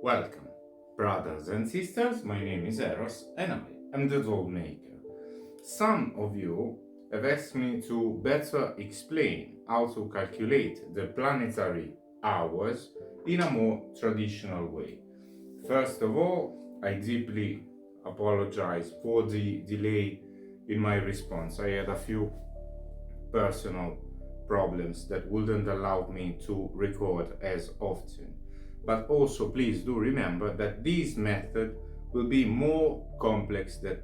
Welcome, brothers and sisters. My name is Eros and I am the doll maker. Some of you have asked me to better explain how to calculate the planetary hours in a more traditional way. First of all, I deeply apologize for the delay in my response. I had a few personal problems that wouldn't allow me to record as often. But also please do remember that this method will be more complex than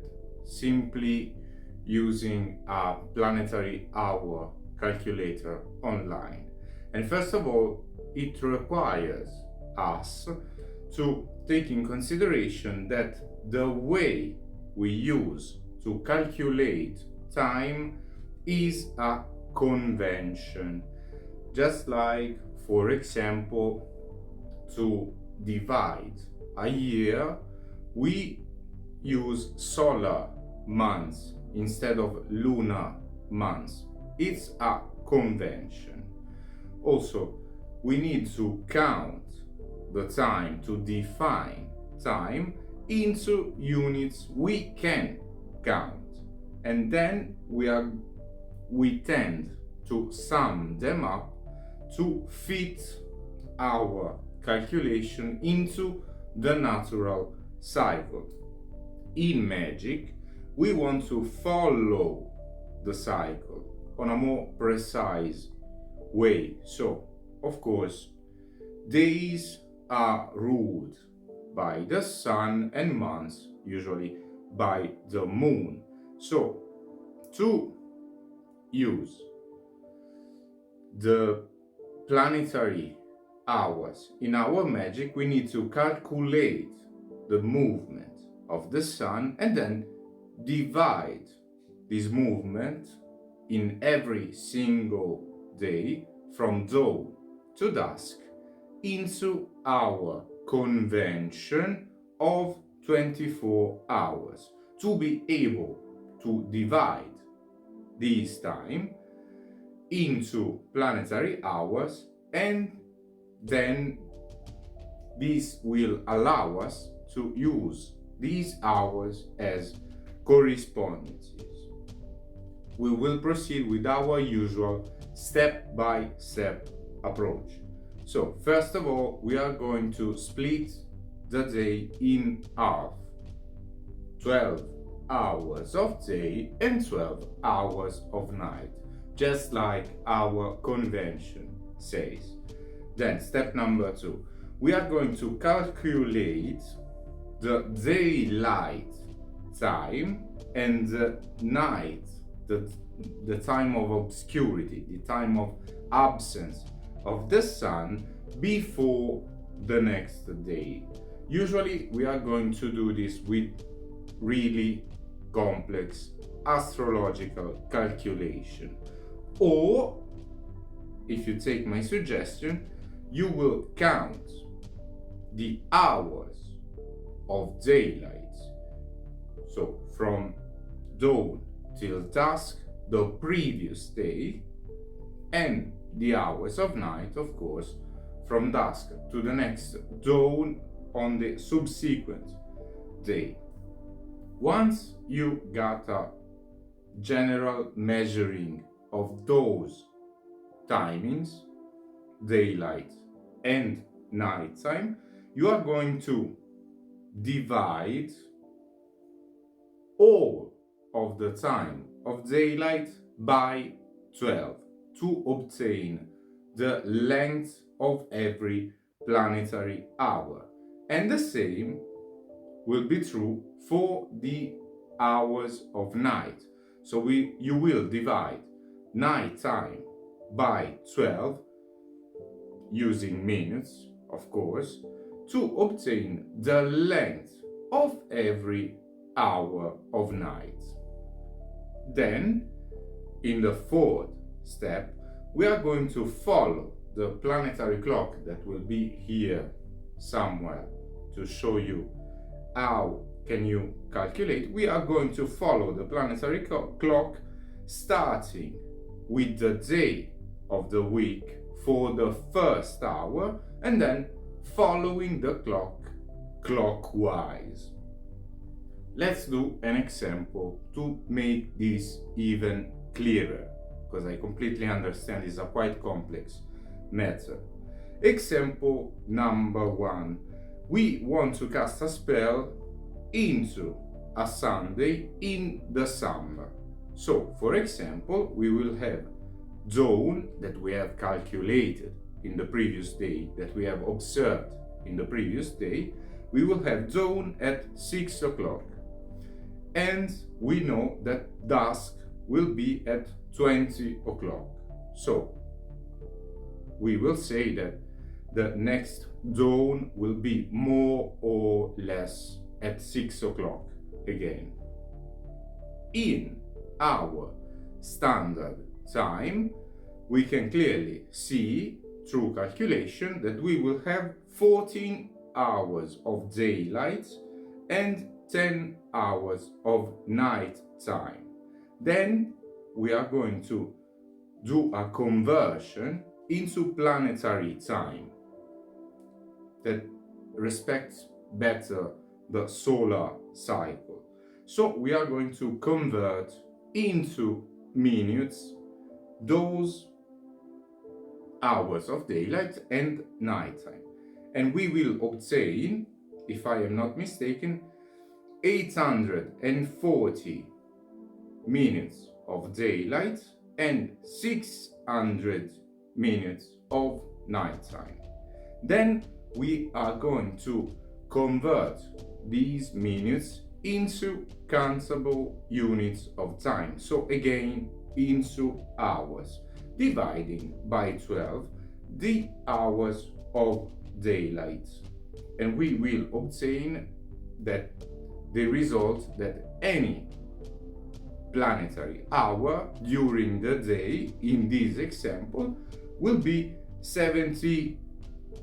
simply using a planetary hour calculator online. And first of all, it requires us to take in consideration that the way we use to calculate time is a convention. Just like, for example, to divide a year, we use solar months instead of lunar months. It's a convention. Also, we need to count the time to define time into units we can count, and then we tend to sum them up to fit our calculation into the natural cycle. In magic, we want to follow the cycle on a more precise way. So, of course, days are ruled by the sun and months usually by the moon. So, to use the planetary hours in our magic, we need to calculate the movement of the sun and then divide this movement in every single day from dawn to dusk into our convention of 24 hours to be able to divide this time into planetary hours, and then this will allow us to use these hours as correspondences. We will proceed with our usual step-by-step approach. So, first of all, we are going to split the day in half. 12 hours of day and 12 hours of night, just like our convention says. Then, step number 2, we are going to calculate the daylight time and the night, the time of obscurity, the time of absence of the sun before the next day. Usually, we are going to do this with really complex astrological calculation. Or, if you take my suggestion, you will count the hours of daylight, so from dawn till dusk the previous day, and the hours of night, of course, from dusk to the next dawn on the subsequent day. Once you got a general measuring of those timings, daylight and nighttime, you are going to divide all of the time of daylight by 12 to obtain the length of every planetary hour. And the same will be true for the hours of night. So you will divide nighttime by 12 using minutes, of course, to obtain the length of every hour of night. Then, in the fourth step, we are going to follow the planetary clock that will be here somewhere to show you how can you calculate. We are going to follow the planetary clock starting with the day of the week for the first hour, and then following the clock clockwise. Let's do an example to make this even clearer, because I completely understand it's a quite complex method. Example number 1. We want to cast a spell into a Sunday in the summer. So, for example, we will have dawn that we have calculated in the previous day, that we have observed in the previous day. We will have dawn at 6 o'clock. And we know that dusk will be at 20 o'clock. So, we will say that the next dawn will be more or less at 6 o'clock again. In our standard time, we can clearly see through calculation that we will have 14 hours of daylight and 10 hours of night time. Then we are going to do a conversion into planetary time that respects better the solar cycle. So we are going to convert into minutes those hours of daylight and nighttime. And we will obtain, if I am not mistaken, 840 minutes of daylight and 600 minutes of nighttime. Then we are going to convert these minutes into countable units of time. So again, into hours, dividing by 12 the hours of daylight. And we will obtain that the result that any planetary hour during the day in this example will be 70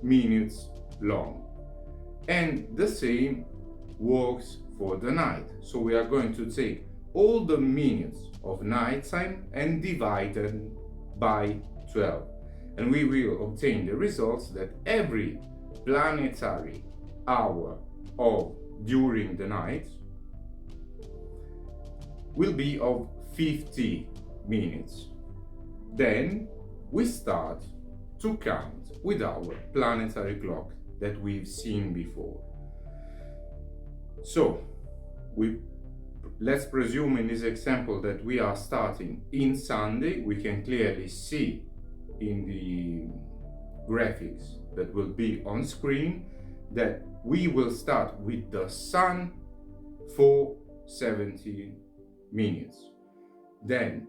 minutes long. And the same works for the night. So we are going to take all the minutes of nighttime and divide them by 12. And we will obtain the results that every planetary hour of during the night will be of 50 minutes. Then we start to count with our planetary clock that we've seen before. So let's presume in this example that we are starting in Sunday. We can clearly see in the graphics that will be on screen that we will start with the sun for 70 minutes. Then,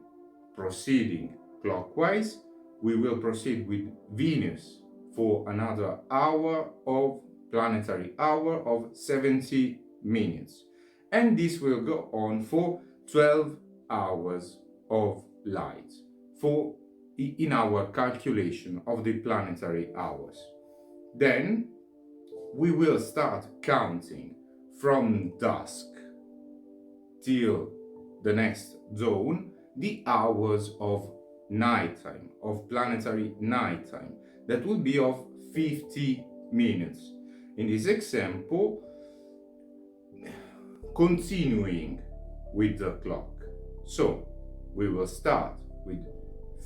proceeding clockwise, we will proceed with Venus for another hour of planetary hour of 70 minutes. And this will go on for 12 hours of light in our calculation of the planetary hours. Then we will start counting from dusk till the next dawn the hours of nighttime, of planetary nighttime, that will be of 50 minutes. In this example, continuing with the clock. So we will start with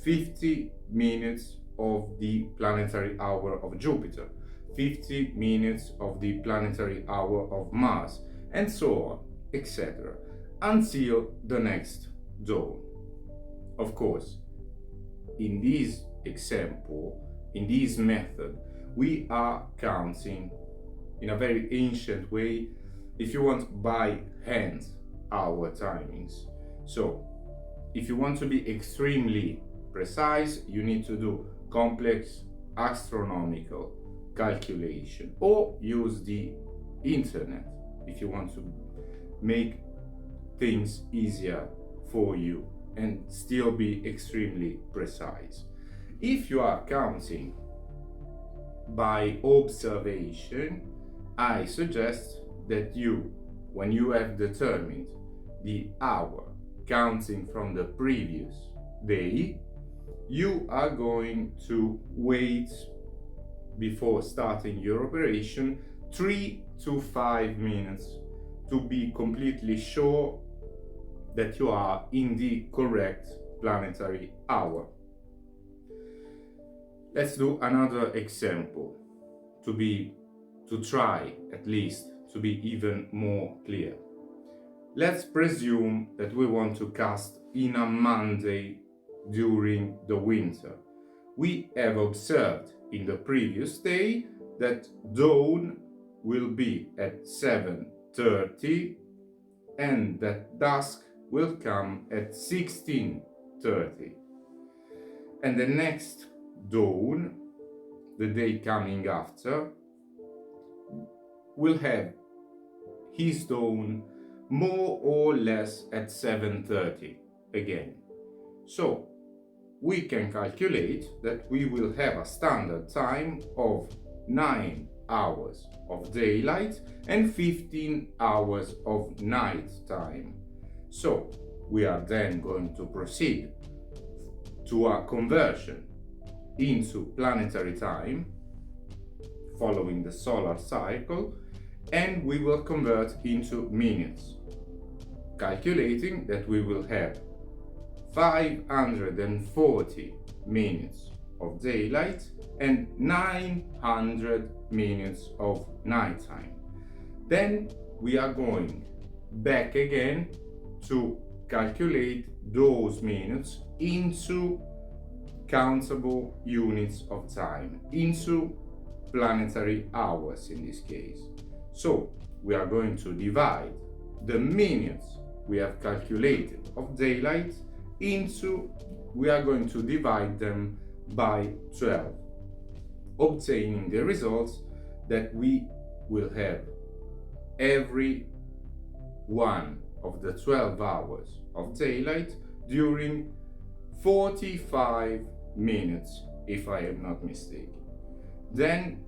50 minutes of the planetary hour of Jupiter, 50 minutes of the planetary hour of Mars, and so on, etc., until the next dawn. Of course, in this example, in this method, we are counting in a very ancient way, if you want, by hand, our timings. So, if you want to be extremely precise, you need to do complex astronomical calculation, or use the internet if you want to make things easier for you and still be extremely precise. If you are counting by observation, I suggest that you, when you have determined the hour counting from the previous day, you are going to wait before starting your operation 3 to 5 minutes to be completely sure that you are in the correct planetary hour. Let's do another example to try at least to be even more clear. Let's presume that we want to cast in a Monday during the winter. We have observed in the previous day that dawn will be at 7:30 and that dusk will come at 16:30. And the next dawn, the day coming after, will have his dawn more or less at 7:30 again. So we can calculate that we will have a standard time of 9 hours of daylight and 15 hours of night time. So we are then going to proceed to a conversion into planetary time following the solar cycle, and we will convert into minutes, calculating that we will have 540 minutes of daylight and 900 minutes of nighttime. Then we are going back again to calculate those minutes into countable units of time, into planetary hours in this case. So we are going to divide the minutes we have calculated of daylight we are going to divide them by 12, obtaining the results that we will have every one of the 12 hours of daylight during 45 minutes, if I am not mistaken. Then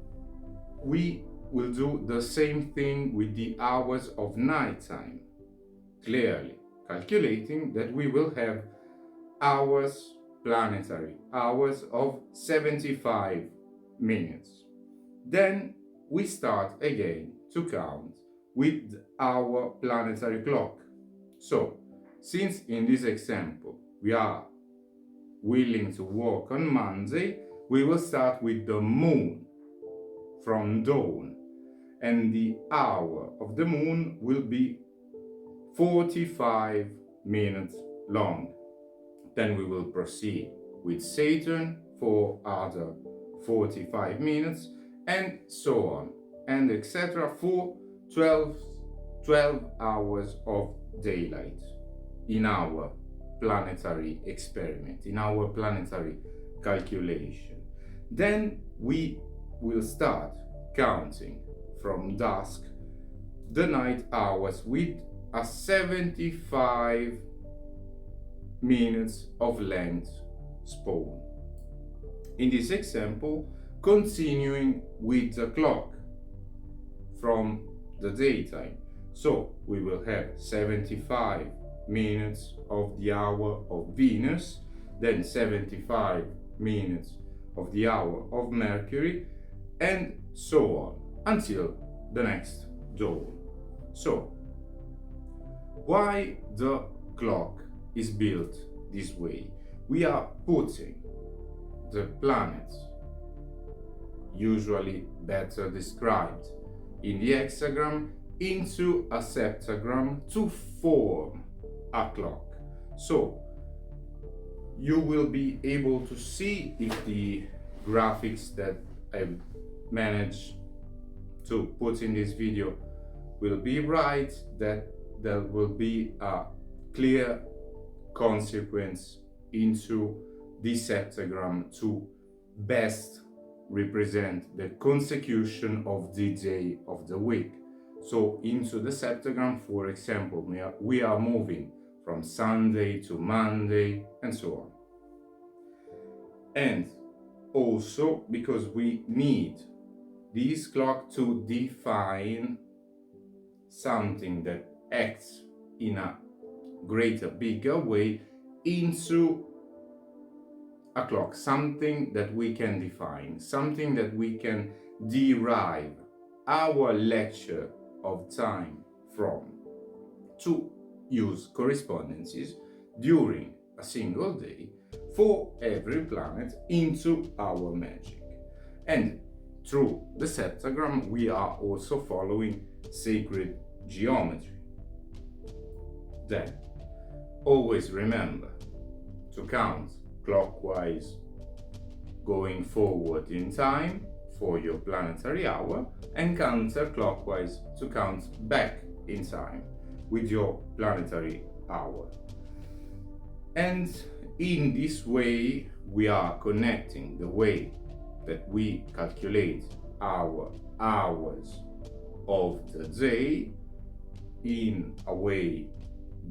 we will do the same thing with the hours of nighttime, clearly calculating that we will have planetary hours of 75 minutes. Then we start again to count with our planetary clock. So, since in this example we are willing to work on Monday, we will start with the moon from dawn, and the hour of the moon will be 45 minutes long. Then we will proceed with Saturn for other 45 minutes, and so on, and etc. for 12 hours of daylight in our planetary experiment, in our planetary calculation. Then we will start counting from dusk the night hours with a 75 minutes of length span. In this example, continuing with the clock from the daytime. So we will have 75 minutes of the hour of Venus, then 75 minutes of the hour of Mercury, and so on until the next dawn. So, why the clock is built this way? We are putting the planets, usually better described in the hexagram, into a septagram to form a clock. So you will be able to see if the graphics that I managed to put in this video will be right, that there will be a clear consequence into the septagram to best represent the consecution of the day of the week. So into the septagram, for example, we are moving from Sunday to Monday and so on. And also because we need this clock to define something that acts in a greater, bigger way into a clock, something that we can define, something that we can derive our lecture of time from to use correspondences during a single day for every planet into our magic. And through the septagram, we are also following sacred geometry. Then, always remember to count clockwise going forward in time for your planetary hour, and counterclockwise to count back in time with your planetary hour. And in this way, we are connecting the way that we calculate our hours of the day in a way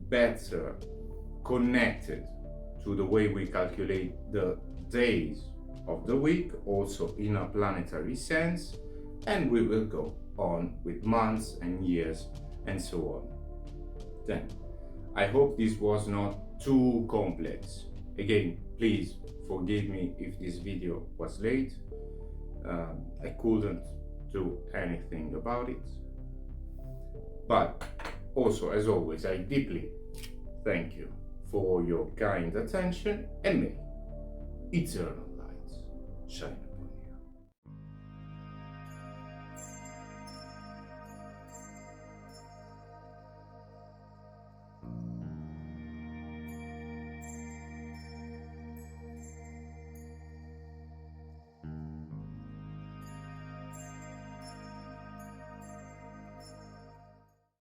better connected to the way we calculate the days of the week, also in a planetary sense, and we will go on with months and years and so on. Then, I hope this was not too complex. Again, please forgive me if this video was late. I couldn't do anything about it. But also, as always, I deeply thank you for your kind attention, and may eternal lights shine.